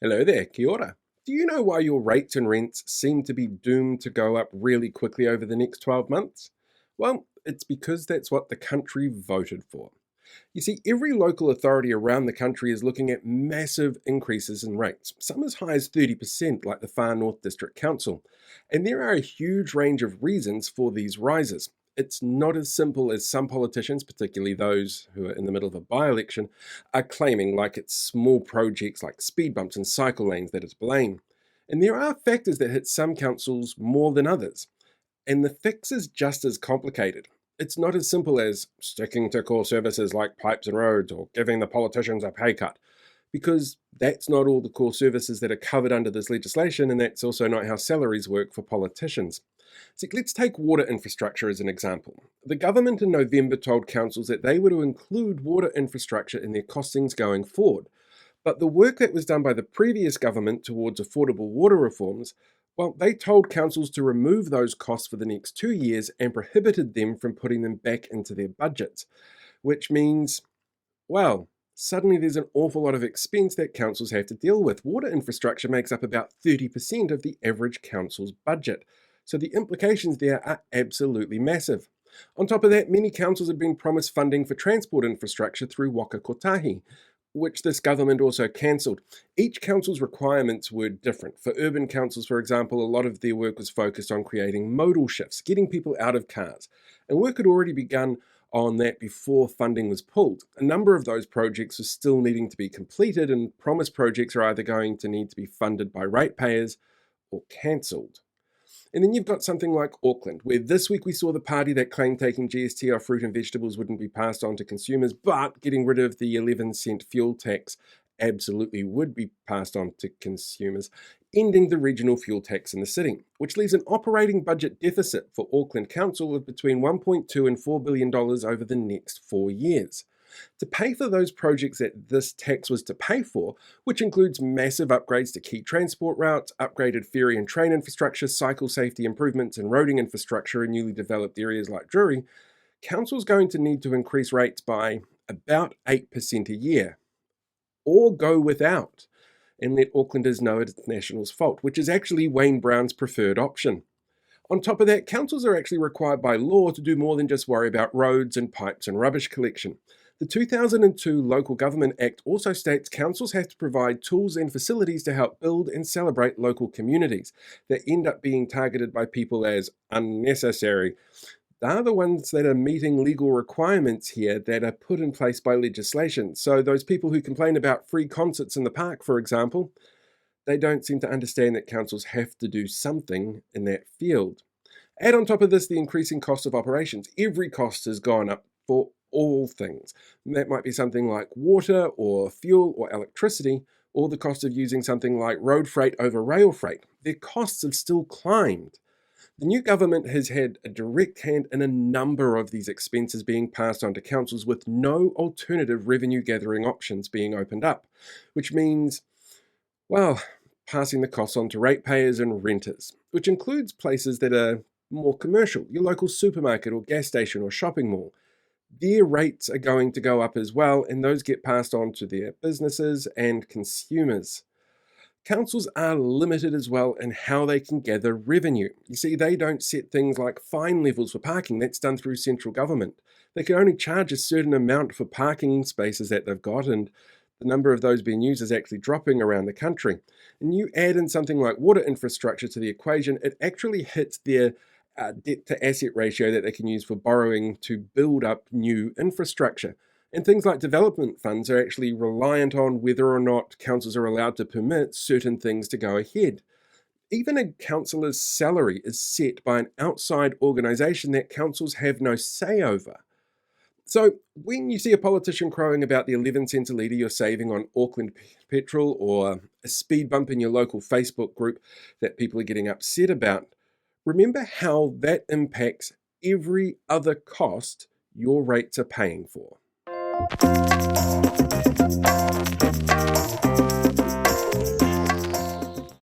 Hello there, kia ora. Do you know why your rates and rents seem to be doomed to go up really quickly over the next 12 months? Well, it's because that's what the country voted for. You see, every local authority around the country is looking at massive increases in rates, some as high as 30%, like the Far North District Council. And there are a huge range of reasons for these rises. It's not as simple as some politicians, particularly those who are in the middle of a by election, are claiming, like it's small projects like speed bumps and cycle lanes that is blame. And there are factors that hit some councils more than others. And the fix is just as complicated. It's not as simple as sticking to core services like pipes and roads or giving the politicians a pay cut, because that's not all the core services that are covered under this legislation, and that's also not how salaries work for politicians. See, let's take water infrastructure as an example. The government in November told councils that they were to include water infrastructure in their costings going forward. But the work that was done by the previous government towards affordable water reforms, well, they told councils to remove those costs for the next 2 years and prohibited them from putting them back into their budgets, which means, well, suddenly there's an awful lot of expense that councils have to deal with. Water infrastructure makes up about 30% of the average council's budget, so the implications there are absolutely massive. On top of that, many councils have been promised funding for transport infrastructure through Waka Kotahi, which this government also cancelled. Each council's requirements were different. For urban councils, for example, a lot of their work was focused on creating modal shifts, getting people out of cars. And work had already begun on that before funding was pulled. A number of those projects are still needing to be completed, and promised projects are either going to need to be funded by ratepayers or cancelled. And then you've got something like Auckland, where this week we saw the party that claimed taking GST off fruit and vegetables wouldn't be passed on to consumers, but getting rid of the 11-cent fuel tax absolutely would be passed on to consumers, ending the regional fuel tax in the city, which leaves an operating budget deficit for Auckland Council of between $1.2 and $4 billion over the next 4 years. To pay for those projects that this tax was to pay for, which includes massive upgrades to key transport routes, upgraded ferry and train infrastructure, cycle safety improvements, and roading infrastructure in newly developed areas like Drury, council's going to need to increase rates by about 8% a year, or go without, and let Aucklanders know it's National's fault, which is actually Wayne Brown's preferred option. On top of that, councils are actually required by law to do more than just worry about roads and pipes and rubbish collection. The 2002 Local Government Act also states councils have to provide tools and facilities to help build and celebrate local communities that end up being targeted by people as unnecessary. They're the ones that are meeting legal requirements here that are put in place by legislation. So those people who complain about free concerts in the park, for example, they don't seem to understand that councils have to do something in that field. Add on top of this the increasing cost of operations. Every cost has gone up for all things. That might be something like water or fuel or electricity, or the cost of using something like road freight over rail freight. Their costs have still climbed. The new government has had a direct hand in a number of these expenses being passed on to councils with no alternative revenue gathering options being opened up, which means, well, passing the costs on to ratepayers and renters, which includes places that are more commercial, your local supermarket or gas station or shopping mall. Their rates are going to go up as well, and those get passed on to their businesses and consumers. Councils are limited as well in how they can gather revenue. You see, they don't set things like fine levels for parking. That's done through central government. They can only charge a certain amount for parking spaces that they've got, and the number of those being used is actually dropping around the country. And you add in something like water infrastructure to the equation, it actually hits their debt to asset ratio that they can use for borrowing to build up new infrastructure. And things like development funds are actually reliant on whether or not councils are allowed to permit certain things to go ahead. Even a councillor's salary is set by an outside organisation that councils have no say over. So when you see a politician crowing about the 11 cents a litre you're saving on Auckland petrol, or a speed bump in your local Facebook group that people are getting upset about, remember how that impacts every other cost your rates are paying for.